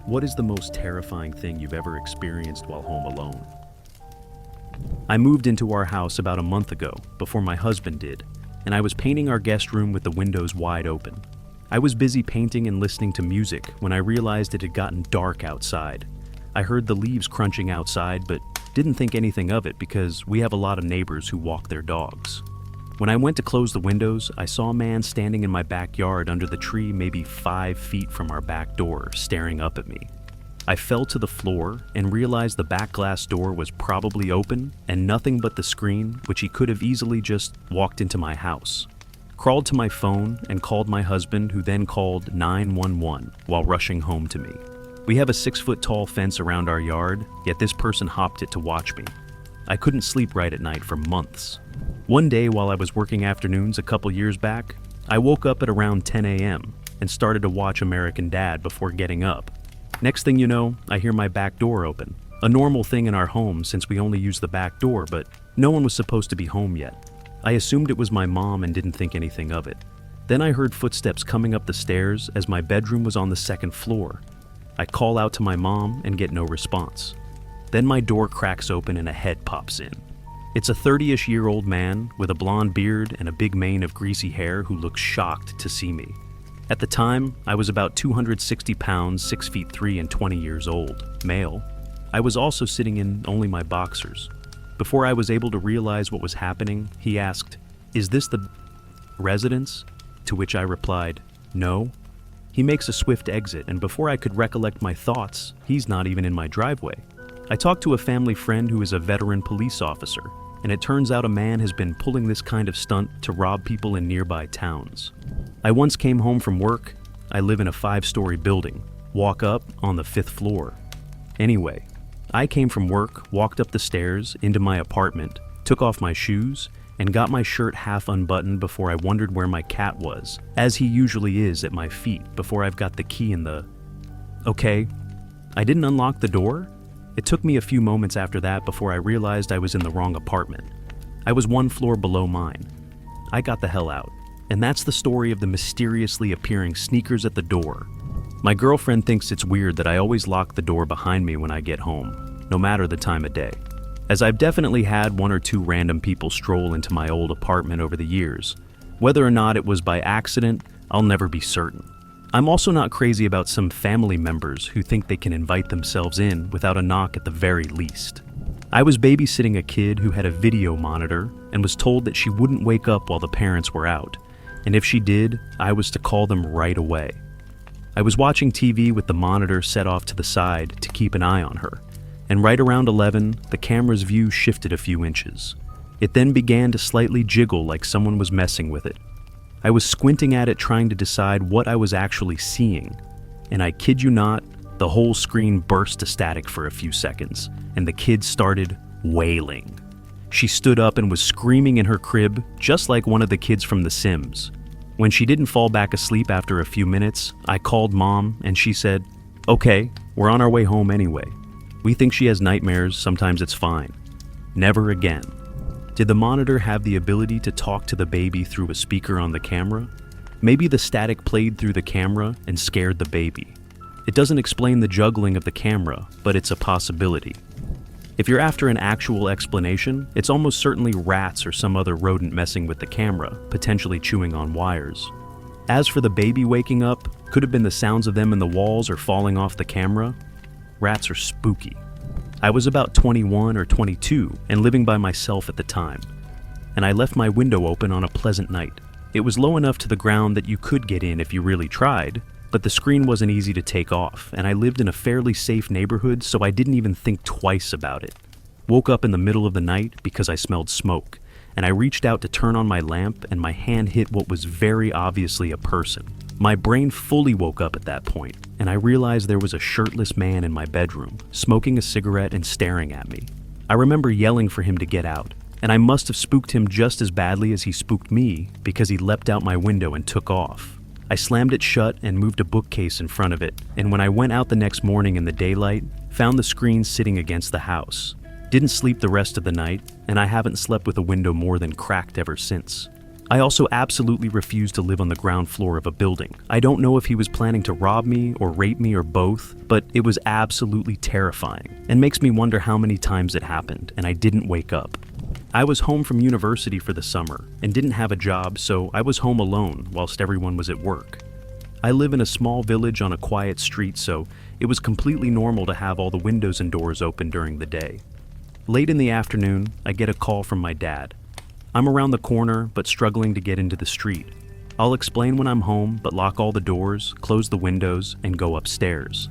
What is the most terrifying thing you've ever experienced while home alone? I moved into our house about a month ago, before my husband did, and I was painting our guest room with the windows wide open. I was busy painting and listening to music when I realized it had gotten dark outside. I heard the leaves crunching outside, but didn't think anything of it because we have a lot of neighbors who walk their dogs. When I went to close the windows, I saw a man standing in my backyard under the tree maybe 5 feet from our back door, staring up at me. I fell to the floor and realized the back glass door was probably open and nothing but the screen, which he could have easily just walked into my house. Crawled to my phone and called my husband, who then called 911 while rushing home to me. We have a 6-foot-tall fence around our yard, yet this person hopped it to watch me. I couldn't sleep right at night for months. One day while I was working afternoons a couple years back, I woke up at around 10 a.m. and started to watch American Dad before getting up. Next thing you know, I hear my back door open. A normal thing in our home since we only use the back door, but no one was supposed to be home yet. I assumed it was my mom and didn't think anything of it. Then I heard footsteps coming up the stairs as my bedroom was on the 2nd floor. I call out to my mom and get no response. Then my door cracks open and a head pops in. It's a 30-ish-year-old man with a blonde beard and a big mane of greasy hair who looks shocked to see me. At the time, I was about 260 pounds, 6 feet 3 and 20 years old, male. I was also sitting in only my boxers. Before I was able to realize what was happening, he asked, "Is this the residence?" To which I replied, "No." He makes a swift exit, and before I could recollect my thoughts, he's not even in my driveway. I talked to a family friend who is a veteran police officer, and it turns out a man has been pulling this kind of stunt to rob people in nearby towns. I once came home from work. I live in a 5-story building. Walk up on the 5th floor. Anyway, I came from work, walked up the stairs into my apartment, took off my shoes, and got my shirt half unbuttoned before I wondered where my cat was, as he usually is at my feet before I've got the key in the... Okay, I didn't unlock the door? It took me a few moments after that before I realized I was in the wrong apartment. I was 1 floor below mine. I got the hell out. And that's the story of the mysteriously appearing sneakers at the door. My girlfriend thinks it's weird that I always lock the door behind me when I get home, no matter the time of day. As I've definitely had 1 or 2 random people stroll into my old apartment over the years. Whether or not it was by accident, I'll never be certain. I'm also not crazy about some family members who think they can invite themselves in without a knock at the very least. I was babysitting a kid who had a video monitor and was told that she wouldn't wake up while the parents were out, and if she did, I was to call them right away. I was watching TV with the monitor set off to the side to keep an eye on her, and right around 11, the camera's view shifted a few inches. It then began to slightly jiggle like someone was messing with it. I was squinting at it trying to decide what I was actually seeing, and I kid you not, the whole screen burst to static for a few seconds, and the kid started wailing. She stood up and was screaming in her crib, just like one of the kids from The Sims. When she didn't fall back asleep after a few minutes, I called Mom, and she said, "Okay, we're on our way home anyway. We think she has nightmares, sometimes it's fine. Never again." Did the monitor have the ability to talk to the baby through a speaker on the camera? Maybe the static played through the camera and scared the baby. It doesn't explain the juggling of the camera, but it's a possibility. If you're after an actual explanation, it's almost certainly rats or some other rodent messing with the camera, potentially chewing on wires. As for the baby waking up, could have been the sounds of them in the walls or falling off the camera. Rats are spooky. I was about 21 or 22 and living by myself at the time, and I left my window open on a pleasant night. It was low enough to the ground that you could get in if you really tried, but the screen wasn't easy to take off, and I lived in a fairly safe neighborhood, so I didn't even think twice about it. Woke up in the middle of the night because I smelled smoke, and I reached out to turn on my lamp, and my hand hit what was very obviously a person. My brain fully woke up at that point, and I realized there was a shirtless man in my bedroom, smoking a cigarette and staring at me. I remember yelling for him to get out, and I must have spooked him just as badly as he spooked me because he leapt out my window and took off. I slammed it shut and moved a bookcase in front of it, and when I went out the next morning in the daylight, found the screen sitting against the house. Didn't sleep the rest of the night, and I haven't slept with a window more than cracked ever since. I also absolutely refuse to live on the ground floor of a building. I don't know if he was planning to rob me or rape me or both, but it was absolutely terrifying and makes me wonder how many times it happened and I didn't wake up. I was home from university for the summer and didn't have a job, so I was home alone whilst everyone was at work. I live in a small village on a quiet street, so it was completely normal to have all the windows and doors open during the day. Late in the afternoon, I get a call from my dad. I'm around the corner, but struggling to get into the street. I'll explain when I'm home, but lock all the doors, close the windows, and go upstairs.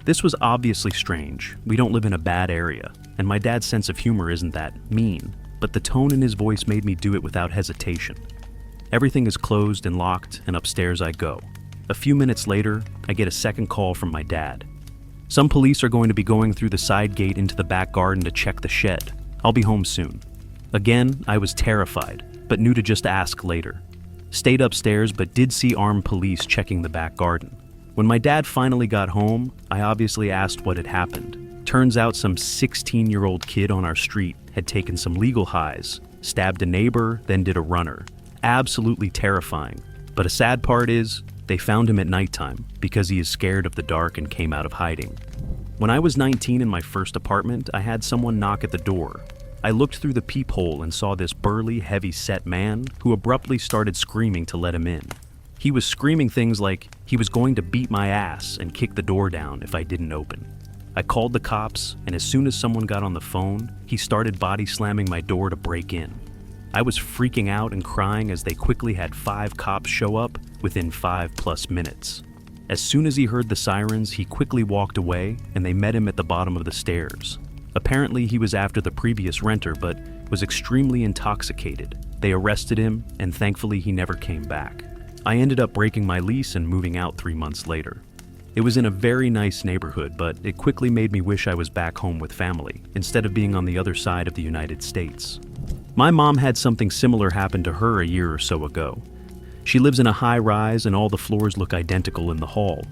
This was obviously strange. We don't live in a bad area, and my dad's sense of humor isn't that mean, but the tone in his voice made me do it without hesitation. Everything is closed and locked, and upstairs I go. A few minutes later, I get a second call from my dad. Some police are going to be going through the side gate into the back garden to check the shed. I'll be home soon. Again, I was terrified, but knew to just ask later. Stayed upstairs, but did see armed police checking the back garden. When my dad finally got home, I obviously asked what had happened. Turns out some 16-year-old kid on our street had taken some legal highs, stabbed a neighbor, then did a runner. Absolutely terrifying. But a sad part is, they found him at nighttime because he is scared of the dark and came out of hiding. When I was 19 in my first apartment, I had someone knock at the door. I looked through the peephole and saw this burly, heavy-set man who abruptly started screaming to let him in. He was screaming things like he was going to beat my ass and kick the door down if I didn't open. I called the cops, and as soon as someone got on the phone, he started body slamming my door to break in. I was freaking out and crying as they quickly had 5 cops show up within 5+ minutes. As soon as he heard the sirens, he quickly walked away, and they met him at the bottom of the stairs. Apparently, he was after the previous renter, but was extremely intoxicated. They arrested him, and thankfully he never came back. I ended up breaking my lease and moving out 3 months later. It was in a very nice neighborhood, but it quickly made me wish I was back home with family, instead of being on the other side of the United States. My mom had something similar happen to her a year or so ago. She lives in a high-rise and all the floors look identical in the hall.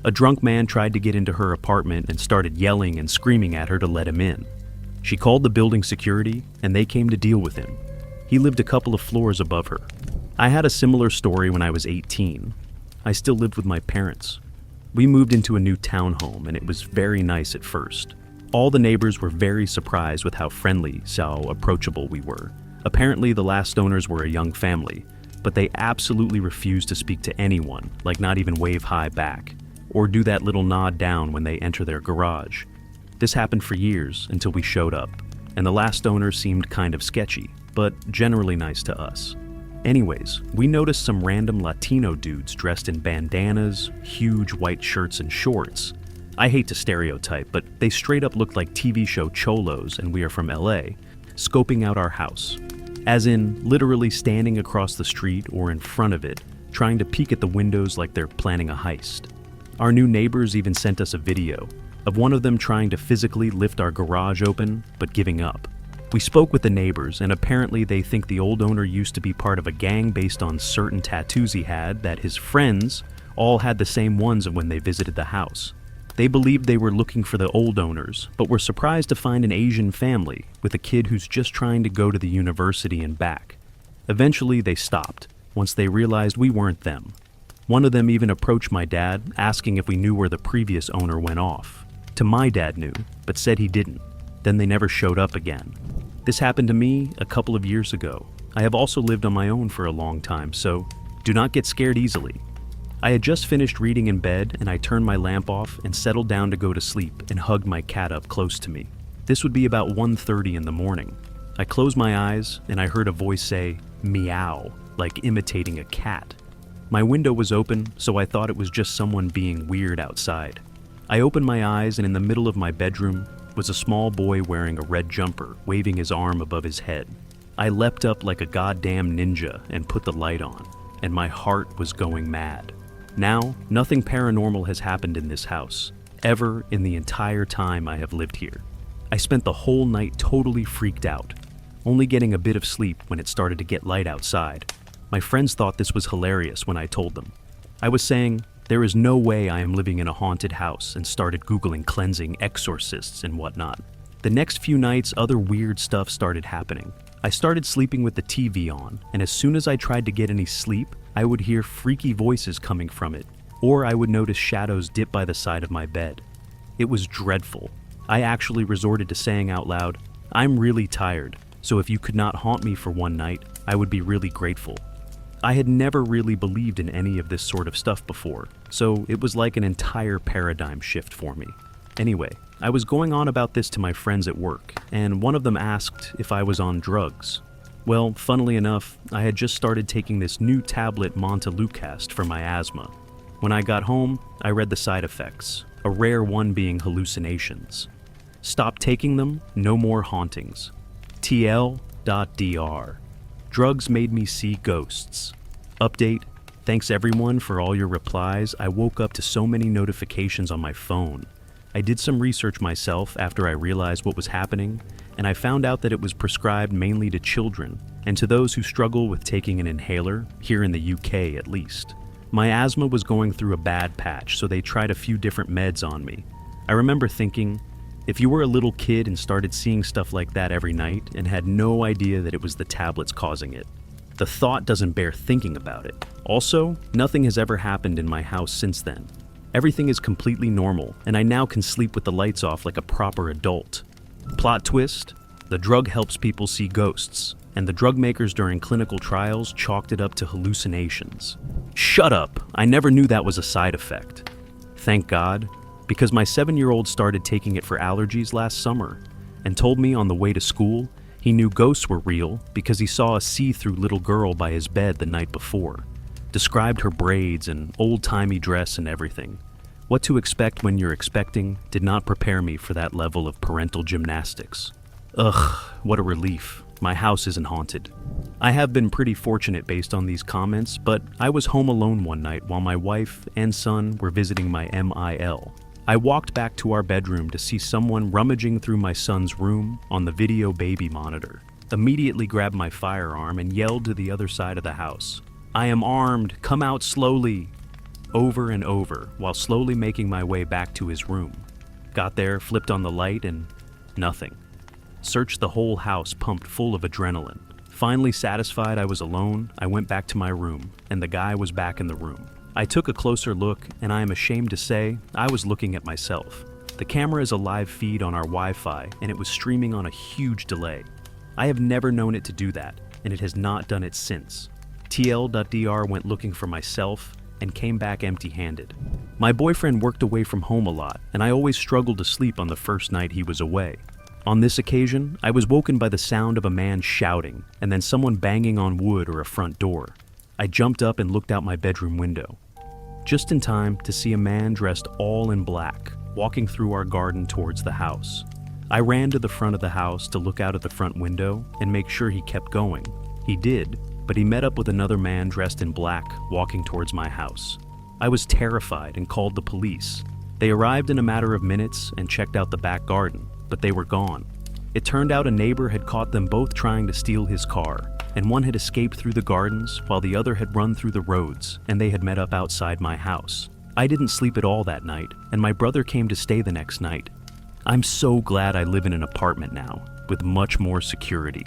A drunk man tried to get into her apartment and started yelling and screaming at her to let him in. She called the building security, and they came to deal with him. He lived a couple of floors above her. I had a similar story when I was 18. I still lived with my parents. We moved into a new townhome, and it was very nice at first. All the neighbors were very surprised with how friendly, how approachable we were. Apparently, the last owners were a young family, but they absolutely refused to speak to anyone, like not even wave hi back, or do that little nod down when they enter their garage. This happened for years until we showed up, and the last owner seemed kind of sketchy, but generally nice to us. Anyways, we noticed some random Latino dudes dressed in bandanas, huge white shirts and shorts. I hate to stereotype, but they straight up looked like TV show cholos, and we are from LA, scoping out our house. As in, literally standing across the street or in front of it, trying to peek at the windows like they're planning a heist. Our new neighbors even sent us a video of one of them trying to physically lift our garage open, but giving up. We spoke with the neighbors, and apparently they think the old owner used to be part of a gang based on certain tattoos he had, that his friends all had the same ones when they visited the house. They believed they were looking for the old owners, but were surprised to find an Asian family with a kid who's just trying to go to the university and back. Eventually they stopped, once they realized we weren't them. One of them even approached my dad, asking if we knew where the previous owner went off. To my dad knew, but said he didn't. Then they never showed up again. This happened to me a couple of years ago. I have also lived on my own for a long time, so do not get scared easily. I had just finished reading in bed, and I turned my lamp off and settled down to go to sleep and hugged my cat up close to me. This would be about 1:30 in the morning. I closed my eyes, and I heard a voice say, "meow," like imitating a cat. My window was open, so I thought it was just someone being weird outside. I opened my eyes, and in the middle of my bedroom was a small boy wearing a red jumper, waving his arm above his head. I leapt up like a goddamn ninja and put the light on, and my heart was going mad. Now, nothing paranormal has happened in this house, ever in the entire time I have lived here. I spent the whole night totally freaked out, only getting a bit of sleep when it started to get light outside. My friends thought this was hilarious when I told them. I was saying, there is no way I am living in a haunted house, and started Googling cleansing exorcists and whatnot. The next few nights, other weird stuff started happening. I started sleeping with the TV on, and as soon as I tried to get any sleep, I would hear freaky voices coming from it, or I would notice shadows dip by the side of my bed. It was dreadful. I actually resorted to saying out loud, "I'm really tired, so if you could not haunt me for one night, I would be really grateful." I had never really believed in any of this sort of stuff before, so it was like an entire paradigm shift for me. Anyway, I was going on about this to my friends at work, and one of them asked if I was on drugs. Well, funnily enough, I had just started taking this new tablet Montelukast for my asthma. When I got home, I read the side effects, a rare one being hallucinations. Stop taking them, no more hauntings. TL.dr. Drugs made me see ghosts. Update, thanks everyone for all your replies. I woke up to so many notifications on my phone. I did some research myself after I realized what was happening, and I found out that it was prescribed mainly to children and to those who struggle with taking an inhaler, here in the UK at least. My asthma was going through a bad patch, so they tried a few different meds on me. I remember thinking, if you were a little kid and started seeing stuff like that every night and had no idea that it was the tablets causing it, the thought doesn't bear thinking about it. Also, nothing has ever happened in my house since then. Everything is completely normal, and I now can sleep with the lights off like a proper adult. Plot twist, the drug helps people see ghosts, and the drug makers during clinical trials chalked it up to hallucinations. Shut up! I never knew that was a side effect. Thank God, because my 7-year-old started taking it for allergies last summer, and told me on the way to school he knew ghosts were real because he saw a see-through little girl by his bed the night before. Described her braids and old-timey dress and everything. What to expect when you're expecting did not prepare me for that level of parental gymnastics. Ugh, what a relief. My house isn't haunted. I have been pretty fortunate based on these comments, but I was home alone one night while my wife and son were visiting my MIL. I walked back to our bedroom to see someone rummaging through my son's room on the video baby monitor. Immediately grabbed my firearm and yelled to the other side of the house, "I am armed, come out slowly," over and over, while slowly making my way back to his room. Got there, flipped on the light, and nothing. Searched the whole house, pumped full of adrenaline. Finally satisfied I was alone, I went back to my room, and the guy was back in the room. I took a closer look, and I am ashamed to say, I was looking at myself. The camera is a live feed on our Wi-Fi, and it was streaming on a huge delay. I have never known it to do that, and it has not done it since. TL.dr went looking for myself and came back empty-handed. My boyfriend worked away from home a lot, and I always struggled to sleep on the first night he was away. On this occasion, I was woken by the sound of a man shouting, and then someone banging on wood or a front door. I jumped up and looked out my bedroom window, just in time to see a man dressed all in black, walking through our garden towards the house. I ran to the front of the house to look out at the front window and make sure he kept going. He did, but he met up with another man dressed in black, walking towards my house. I was terrified and called the police. They arrived in a matter of minutes and checked out the back garden, but they were gone. It turned out a neighbor had caught them both trying to steal his car, and one had escaped through the gardens while the other had run through the roads, and they had met up outside my house. I didn't sleep at all that night, and my brother came to stay the next night. I'm so glad I live in an apartment now, with much more security.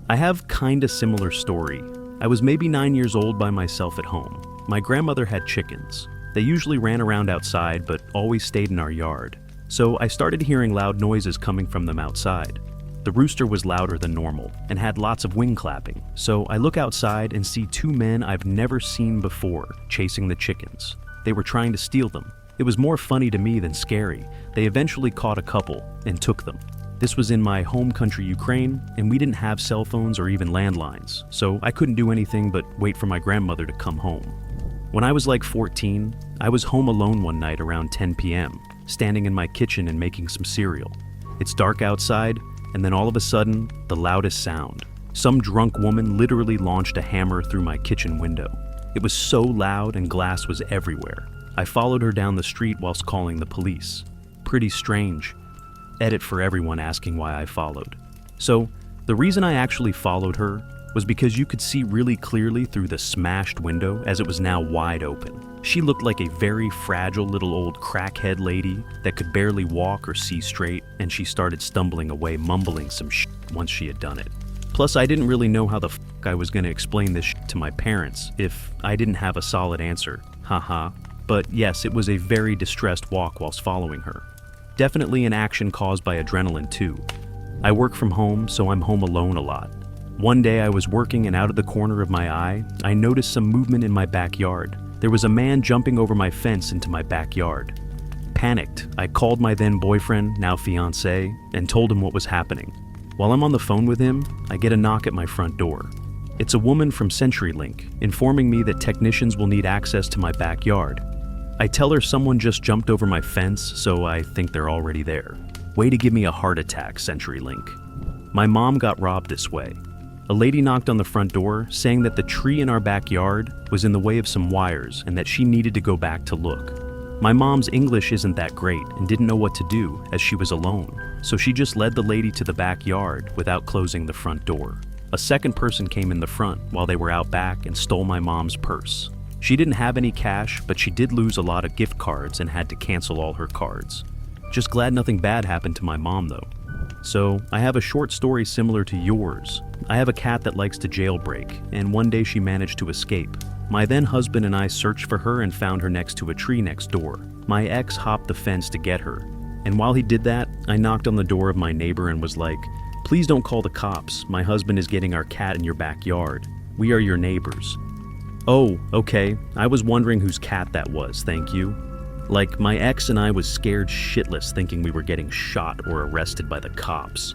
I have kinda similar story. I was maybe 9 years old by myself at home. My grandmother had chickens. They usually ran around outside, but always stayed in our yard. So I started hearing loud noises coming from them outside. The rooster was louder than normal and had lots of wing clapping, so I look outside and see two men I've never seen before chasing the chickens. They were trying to steal them. It was more funny to me than scary. They eventually caught a couple and took them. This was in my home country Ukraine, and we didn't have cell phones or even landlines, so I couldn't do anything but wait for my grandmother to come home. When I was like 14, I was home alone one night around 10 p.m., standing in my kitchen and making some cereal. It's dark outside, and then all of a sudden, the loudest sound. Some drunk woman literally launched a hammer through my kitchen window. It was so loud and glass was everywhere. I followed her down the street whilst calling the police. Pretty strange. Edit for everyone asking why I followed. So, the reason I actually followed her was because you could see really clearly through the smashed window as it was now wide open. She looked like a very fragile little old crackhead lady that could barely walk or see straight, and she started stumbling away, mumbling some shit once she had done it. Plus, I didn't really know how the I was gonna explain this to my parents if I didn't have a solid answer. Haha. But yes, it was a very distressed walk whilst following her. Definitely an action caused by adrenaline too. I work from home, so I'm home alone a lot. One day I was working and out of the corner of my eye, I noticed some movement in my backyard. There was a man jumping over my fence into my backyard. Panicked, I called my then boyfriend, now fiancé, and told him what was happening. While I'm on the phone with him, I get a knock at my front door. It's a woman from CenturyLink, informing me that technicians will need access to my backyard. I tell her someone just jumped over my fence, so I think they're already there. Way to give me a heart attack, CenturyLink. My mom got robbed this way. A lady knocked on the front door, saying that the tree in our backyard was in the way of some wires and that she needed to go back to look. My mom's English isn't that great and didn't know what to do as she was alone, so she just led the lady to the backyard without closing the front door. A second person came in the front while they were out back and stole my mom's purse. She didn't have any cash, but she did lose a lot of gift cards and had to cancel all her cards. Just glad nothing bad happened to my mom though. So, I have a short story similar to yours. I have a cat that likes to jailbreak, and one day she managed to escape. My then husband and I searched for her and found her next to a tree next door. My ex hopped the fence to get her, and while he did that, I knocked on the door of my neighbor and was like, "Please don't call the cops. My husband is getting our cat in your backyard. We are your neighbors." "Oh, okay. I was wondering whose cat that was, thank you." Like, my ex and I was scared shitless thinking we were getting shot or arrested by the cops.